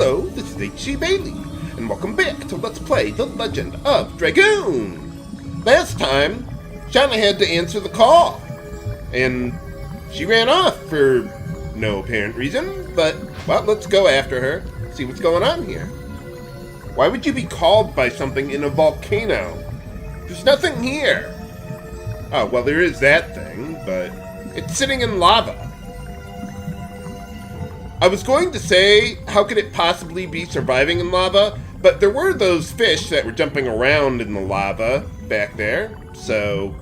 Hello, this is H.C. Bailey, and welcome back to Let's Play The Legend of Dragoon! Last time, Shana had to answer the call, and she ran off for no apparent reason, but, well, let's go after her, see what's going on here. Why would you be called by something in a volcano? There's nothing here. Oh, well, there is that thing, but it's sitting in lava. I was going to say, how could it possibly be surviving in lava? But there were those fish that were jumping around in the lava back there. So,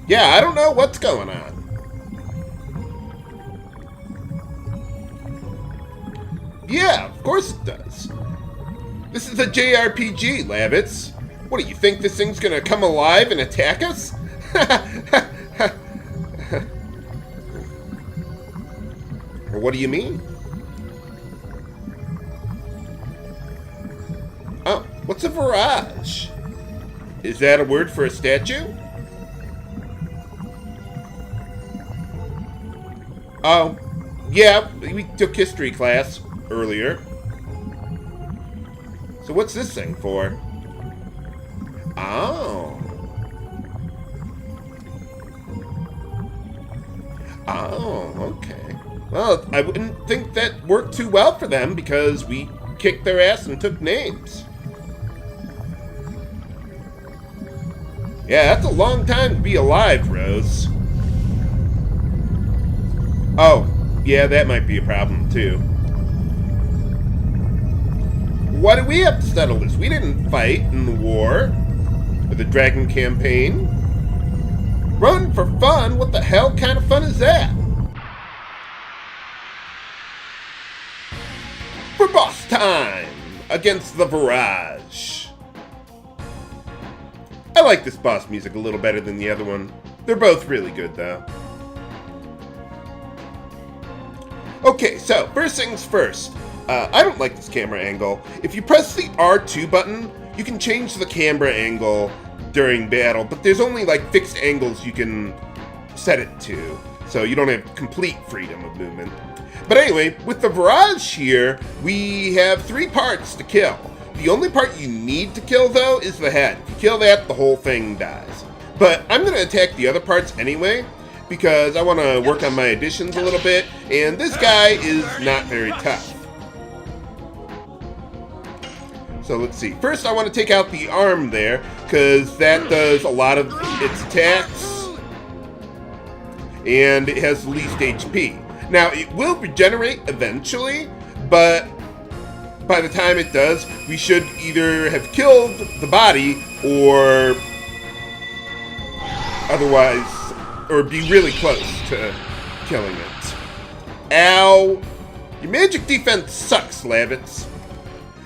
yeah, I don't know what's going on. Yeah, of course it does. This is a JRPG, Lavitz. What, do you think this thing's gonna come alive and attack us? Or what do you mean? Oh, what's a virage? Is that a word for a statue? Oh, yeah, we took history class earlier. So what's this thing for? Oh. Oh, okay. Well, I wouldn't think that worked too well for them because we kicked their ass and took names. Yeah, that's a long time to be alive, Rose. Oh, yeah, that might be a problem, too. Why do we have to settle this? We didn't fight in the war or the Dragon campaign. Run for fun? What the hell kind of fun is that? For boss time against the Virage. I like this boss music a little better than the other one. They're both really good, though. Okay, so first things first. I don't like this camera angle. If you press the R2 button, you can change the camera angle during battle, but there's only like fixed angles you can set it to, so you don't have complete freedom of movement. But anyway, with the Virage here, we have 3 parts to kill. The only part you need to kill, though, is the head. If you kill that, the whole thing dies. But I'm going to attack the other parts anyway, because I want to work on my additions a little bit, and this guy is not very tough. So let's see. First, I want to take out the arm there, because that does a lot of its attacks, and it has the least HP. Now, it will regenerate eventually, but by the time it does, we should either have killed the body or otherwise, or be really close to killing it. Ow! Your magic defense sucks, Lavitz.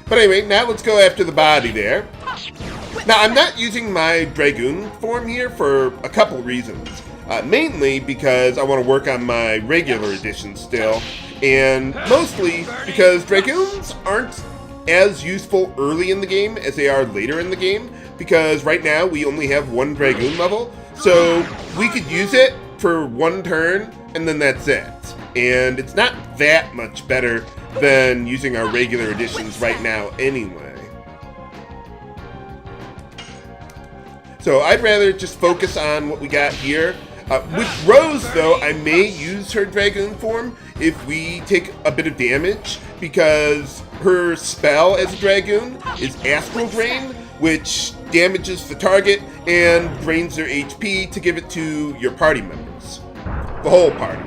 But anyway, now let's go after the body there. Now, I'm not using my Dragoon form here for a couple reasons. Mainly because I want to work on my regular edition still, and mostly because Dragoons aren't as useful early in the game as they are later in the game, because right now we only have 1 Dragoon level, so we could use it for 1 turn, and then that's it. And it's not that much better than using our regular editions right now anyway. So I'd rather just focus on what we got here. With Rose, though, I may use her Dragoon form if we take a bit of damage, because her spell as a Dragoon is Astral Drain, which damages the target and drains their HP to give it to your party members. The whole party.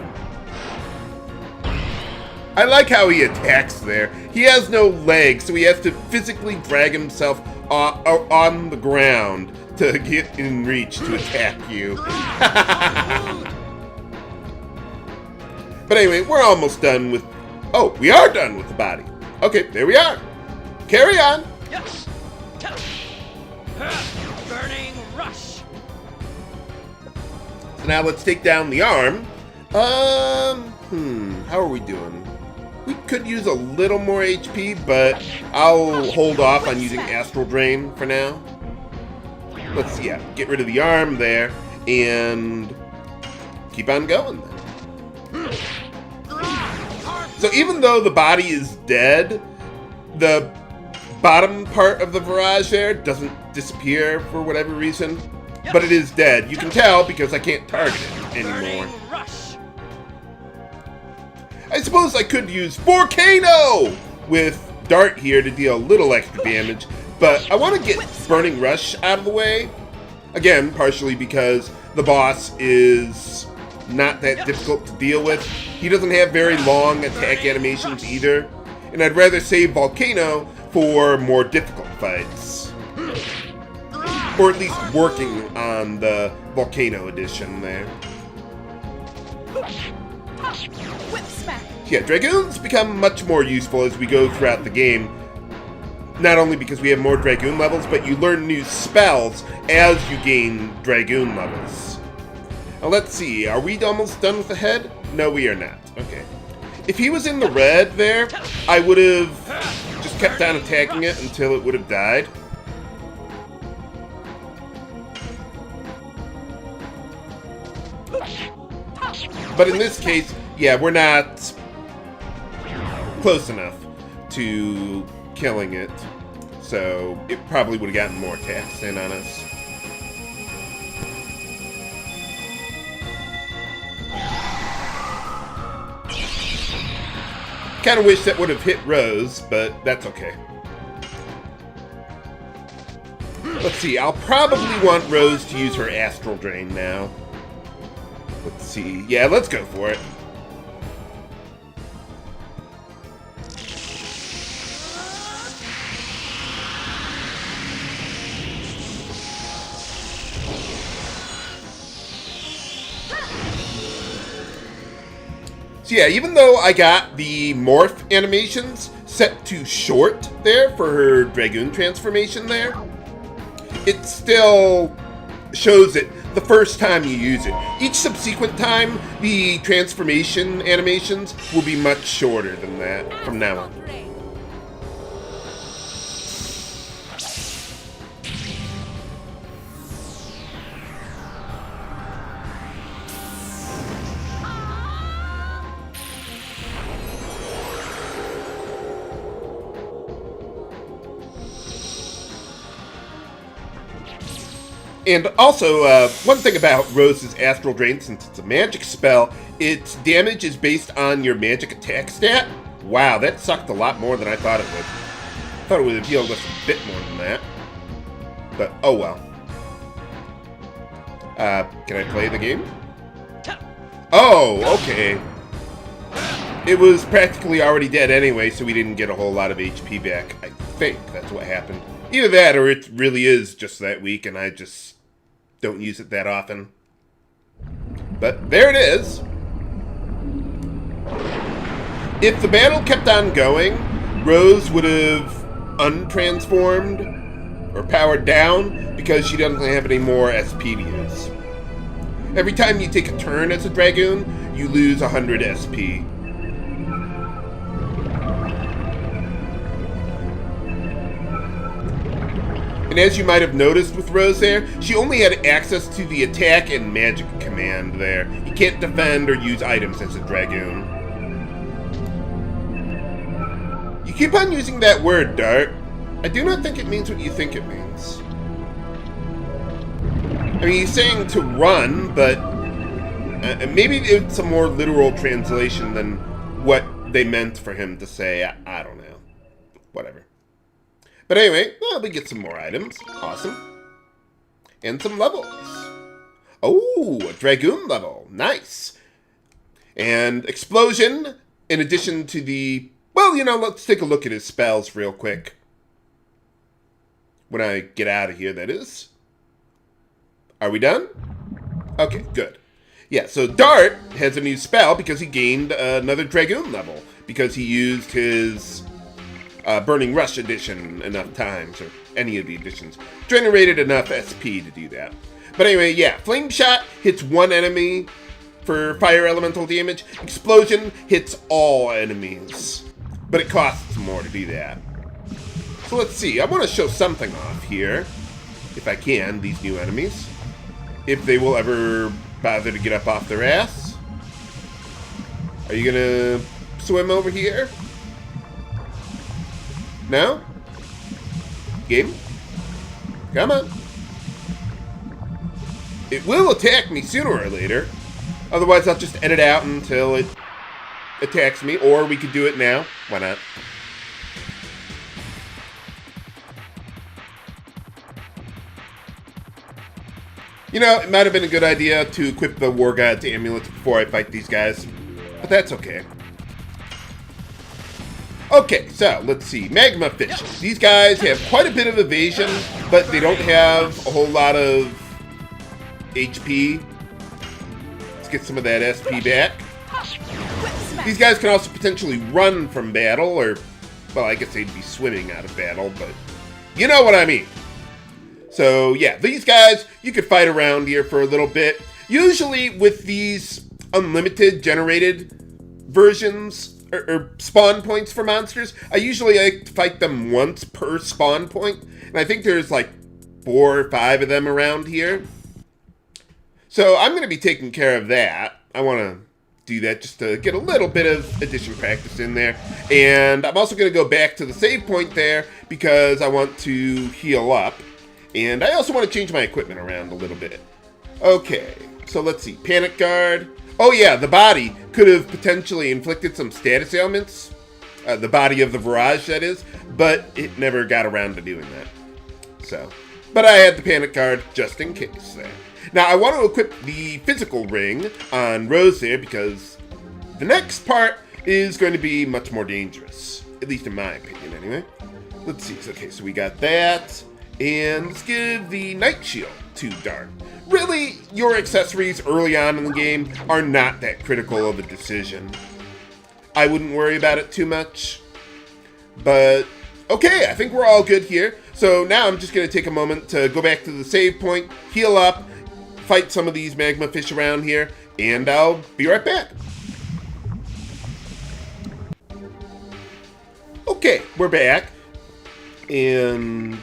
I like how he attacks there. He has no legs, so he has to physically drag himself on the ground to get in reach to attack you. But anyway, we're almost done with... Oh, we are done with the body. Okay, there we are. Carry on. Yes. Burning rush. So now let's take down the arm. How are we doing? We could use a little more HP, but I'll hold off on using Astral Drain for now. Let's, yeah, get rid of the arm there, and keep on going then. So even though the body is dead, the bottom part of the barrage there doesn't disappear for whatever reason. But it is dead. You can tell because I can't target it anymore. I suppose I could use Volcano with Dart here to deal a little extra damage, but I want to get Burning Rush out of the way. Again, partially because the boss is not that difficult to deal with. He doesn't have very long attack animations either, and I'd rather save Volcano for more difficult fights. Or at least working on the Volcano edition there. Yeah, Dragoons become much more useful as we go throughout the game. Not only because we have more Dragoon levels, but you learn new spells as you gain Dragoon levels. Now let's see, are we almost done with the head? No, we are not. Okay. If he was in the red there, I would have just kept on attacking it until it would have died. But in this case, yeah, we're not close enough to killing it. So it probably would have gotten more attacks in on us. Kind of wish that would have hit Rose, but that's okay. Let's see, I'll probably want Rose to use her Astral Drain now. Let's see. Yeah, let's go for it. So yeah, even though I got the morph animations set to short there for her Dragoon transformation there, it still shows it the first time you use it. Each subsequent time, the transformation animations will be much shorter than that from now on. And also, one thing about Rose's Astral Drain, since it's a magic spell, its damage is based on your magic attack stat. Wow, that sucked a lot more than I thought it would. I thought it would have healed us a bit more than that. But, oh well. Can I play the game? Oh, okay. It was practically already dead anyway, so we didn't get a whole lot of HP back. I think that's what happened. Either that, or it really is just that weak, and I just don't use it that often. But there it is. If the battle kept on going, Rose would have untransformed or powered down because she doesn't have any more SP to use. Every time you take a turn as a Dragoon, you lose 100 SP. And as you might have noticed with Rose there, she only had access to the attack and magic command there. You can't defend or use items as a Dragoon. You keep on using that word, Dart. I do not think it means what you think it means. I mean, he's saying to run, but maybe it's a more literal translation than what they meant for him to say. I don't know. Whatever. But anyway, well, we get some more items. Awesome. And some levels. Oh, a Dragoon level. Nice. And Explosion, in addition to the... Well, you know, let's take a look at his spells real quick. When I get out of here, that is. Are we done? Okay, good. Yeah, so Dart has a new spell because he gained another Dragoon level. Because he used his... Burning Rush edition enough times, or any of the editions. Generated enough SP to do that. But anyway, yeah, Flame Shot hits one enemy for fire elemental damage. Explosion hits all enemies. But it costs more to do that. So let's see, I want to show something off here. If I can, these new enemies. If they will ever bother to get up off their ass. Are you gonna swim over here? No? Game? Come on. It will attack me sooner or later. Otherwise, I'll just edit out until it attacks me. Or we could do it now. Why not? You know, it might have been a good idea to equip the War God's amulets before I fight these guys. But that's okay. Okay, so let's see. Magma fish. These guys have quite a bit of evasion, but they don't have a whole lot of HP. Let's get some of that SP back. These guys can also potentially run from battle, or, well, I guess they'd be swimming out of battle, but you know what I mean. So, yeah, these guys, you could fight around here for a little bit. Usually with these unlimited generated versions, or spawn points for monsters, I usually like to fight them once per spawn point. And I think there's like 4 or 5 of them around here. So I'm going to be taking care of that. I want to do that just to get a little bit of addition practice in there. And I'm also going to go back to the save point there because I want to heal up. And I also want to change my equipment around a little bit. Okay, so let's see. Panic Guard. Oh yeah, the body could have potentially inflicted some status ailments. The body of the Virage, that is. But it never got around to doing that. So, but I had the Panic Guard just in case there. Now, I want to equip the physical ring on Rose there because the next part is going to be much more dangerous. At least in my opinion, anyway. Let's see. Okay, so we got that. And let's give the Night Shield to Dart. Really, your accessories early on in the game are not that critical of a decision. I wouldn't worry about it too much. But, okay, I think we're all good here. So now I'm just going to take a moment to go back to the save point, heal up, fight some of these magma fish around here, and I'll be right back. Okay, we're back. And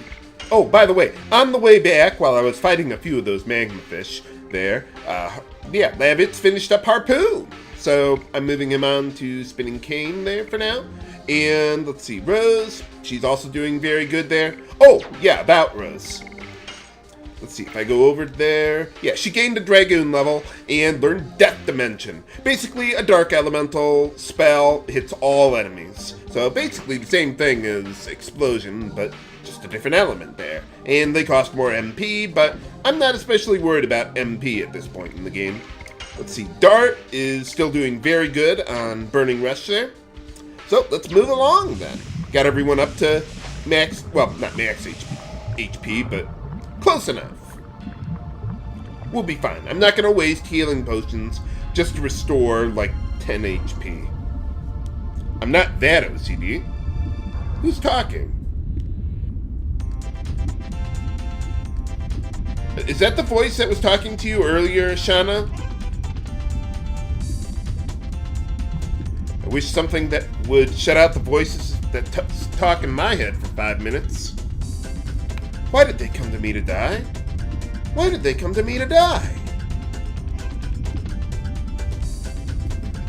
oh, by the way, on the way back, while I was fighting a few of those magma fish there, yeah, Lavitz finished up Harpoon. So I'm moving him on to Spinning Cane there for now. And let's see, Rose, she's also doing very good there. Oh, yeah, about Rose. Let's see, if I go over there, yeah, she gained a Dragoon level and learned Death Dimension. Basically, a Dark Elemental spell hits all enemies. So basically the same thing as Explosion, but just a different element there. And they cost more MP, but I'm not especially worried about MP at this point in the game. Let's see, Dart is still doing very good on Burning Rush there. So let's move along then. Got everyone up to max, well, not max HP, but close enough. We'll be fine. I'm not going to waste healing potions just to restore like 10 HP. I'm not that OCD. Who's talking? Is that the voice that was talking to you earlier, Shana? I wish something that would shut out the voices that talk in my head for 5 minutes. Why did they come to me to die? Why did they come to me to die?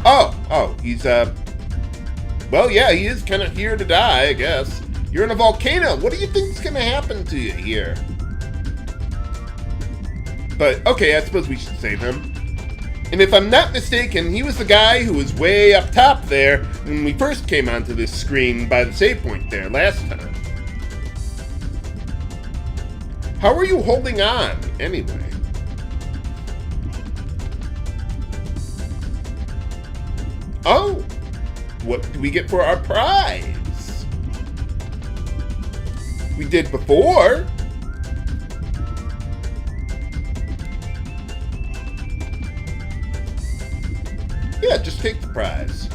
Oh, he's, well, yeah, he is kind of here to die, I guess. You're in a volcano. What do you think's gonna happen to you here? But, okay, I suppose we should save him. And if I'm not mistaken, he was the guy who was way up top there when we first came onto this screen by the save point there last time. How are you holding on, anyway? Oh! What do we get for our prize? We did before. Yeah, just take the prize.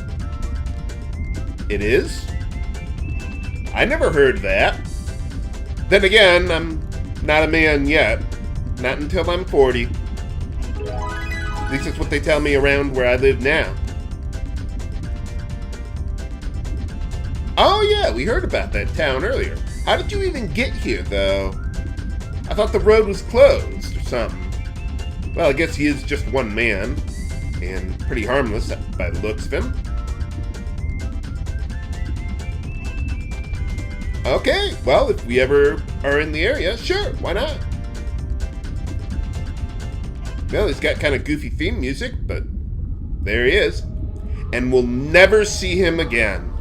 It is? I never heard that. Then again, I'm not a man yet. Not until I'm 40. At least that's what they tell me around where I live now. Oh yeah, we heard about that town earlier. How did you even get here, though? I thought the road was closed or something. Well, I guess he is just one man. And pretty harmless by the looks of him. Okay, well, if we ever are in the area, sure, why not? Well, he's got kind of goofy theme music, but there he is. And we'll never see him again.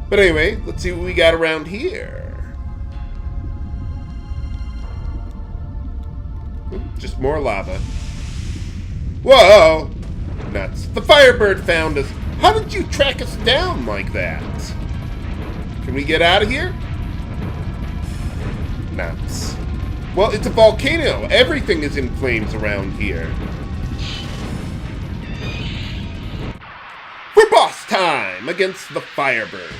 But anyway, let's see what we got around here. Just more lava. Whoa! Nuts. The Firebird found us. How did you track us down like that? Can we get out of here? Nuts. Well, it's a volcano. Everything is in flames around here. For boss time against the Firebird.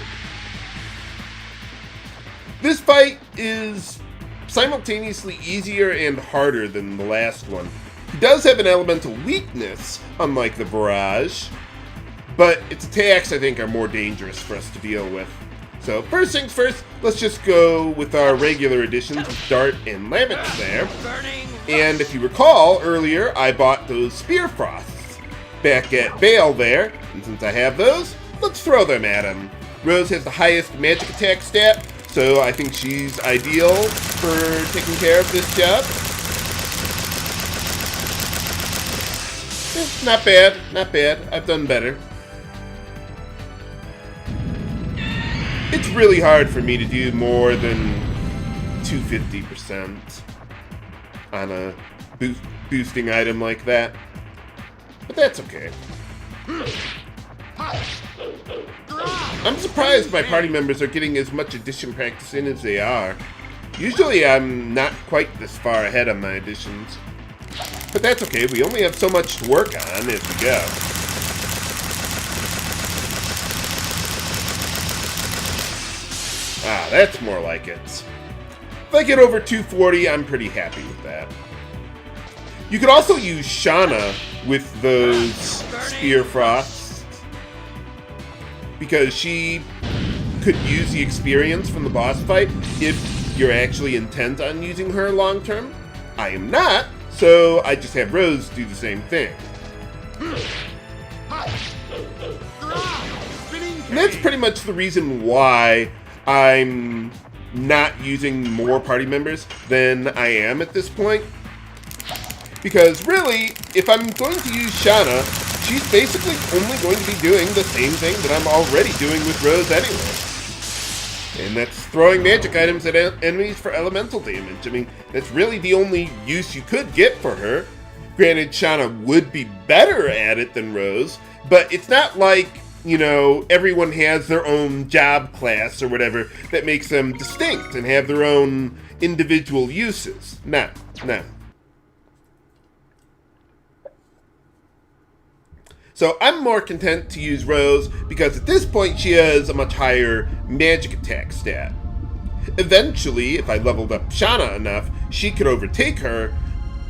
This fight is simultaneously easier and harder than the last one. He does have an elemental weakness, unlike the Barrage, but its attacks, I think, are more dangerous for us to deal with. So, first things first, let's just go with our regular additions of Dart and Lavitz there. And if you recall, earlier I bought those Spear Frosts back at Vale there, and since I have those, let's throw them at him. Rose has the highest magic attack stat, so I think she's ideal for taking care of this job. Not bad, not bad. I've done better. It's really hard for me to do more than 250% on a boosting item like that. But that's okay. I'm surprised my party members are getting as much addition practice in as they are. Usually I'm not quite this far ahead on my additions. But that's okay, we only have so much to work on as we go. Ah, that's more like it. If I get over 240, I'm pretty happy with that. You could also use Shana with those Spear Frosts, because she could use the experience from the boss fight if you're actually intent on using her long term. I am not, so I just have Rose do the same thing. And that's pretty much the reason why I'm not using more party members than I am at this point. Because really, if I'm going to use Shana, she's basically only going to be doing the same thing that I'm already doing with Rose anyway. And that's throwing magic items at enemies for elemental damage. I mean, that's really the only use you could get for her. Granted, Shana would be better at it than Rose, but it's not like, you know, everyone has their own job class or whatever that makes them distinct and have their own individual uses. No. So I'm more content to use Rose because at this point she has a much higher magic attack stat. Eventually, if I leveled up Shana enough, she could overtake her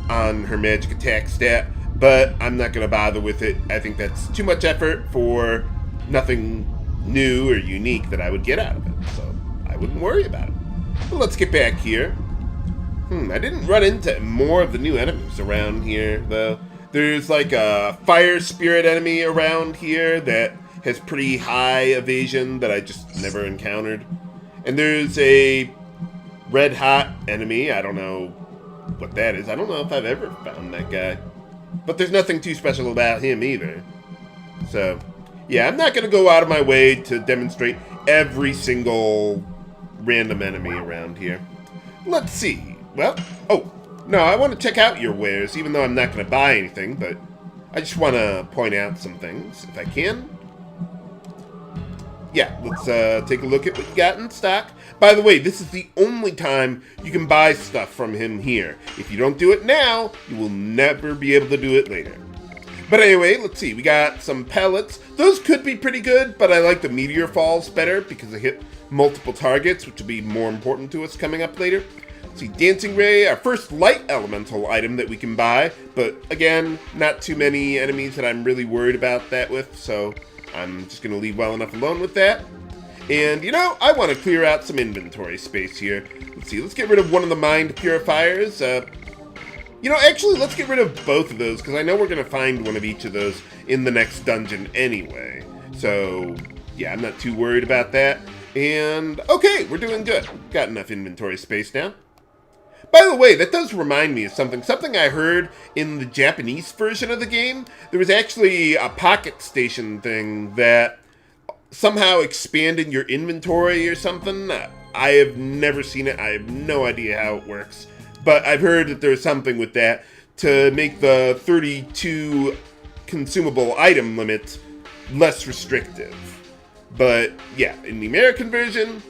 on her magic attack stat, but I'm not going to bother with it. I think that's too much effort for nothing new or unique that I would get out of it, so I wouldn't worry about it. But let's get back here. I didn't run into more of the new enemies around here, though. There's like a fire spirit enemy around here that has pretty high evasion that I just never encountered. And there's a red hot enemy. I don't know what that is. I don't know if I've ever found that guy. But there's nothing too special about him either. So, yeah, I'm not going to go out of my way to demonstrate every single random enemy around here. Let's see. Well, no, I want to check out your wares, even though I'm not going to buy anything, but I just want to point out some things, if I can. Yeah, let's take a look at what you got in stock. By the way, this is the only time you can buy stuff from him here. If you don't do it now, you will never be able to do it later. But anyway, let's see. We got some pellets. Those could be pretty good, but I like the meteor falls better because they hit multiple targets, which will be more important to us coming up later. See, Dancing Ray, our first light elemental item that we can buy, but again, not too many enemies that I'm really worried about that with, so I'm just going to leave well enough alone with that. And, you know, I want to clear out some inventory space here. Let's see, let's get rid of one of the mind purifiers. You know, actually, let's get rid of both of those, because I know we're going to find one of each of those in the next dungeon anyway. So, yeah, I'm not too worried about that. And, okay, we're doing good. Got enough inventory space now. By the way, that does remind me of something I heard in the Japanese version of the game. There was actually a pocket station thing that somehow expanded your inventory or something. I have never seen it. I have no idea how it works. But I've heard that there's something with that to make the 32 consumable item limit less restrictive. But yeah, in the American version,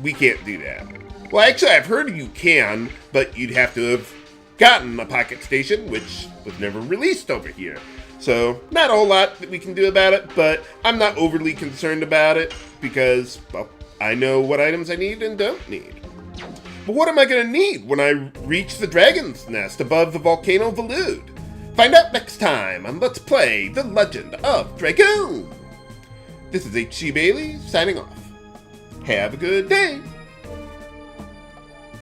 we can't do that. Well, actually, I've heard you can, but you'd have to have gotten a pocket station, which was never released over here. So, not a whole lot that we can do about it, but I'm not overly concerned about it because, well, I know what items I need and don't need. But what am I going to need when I reach the dragon's nest above the volcano Valud? Find out next time on Let's Play The Legend of Dragoon! This is H.G. Bailey, signing off. Have a good day!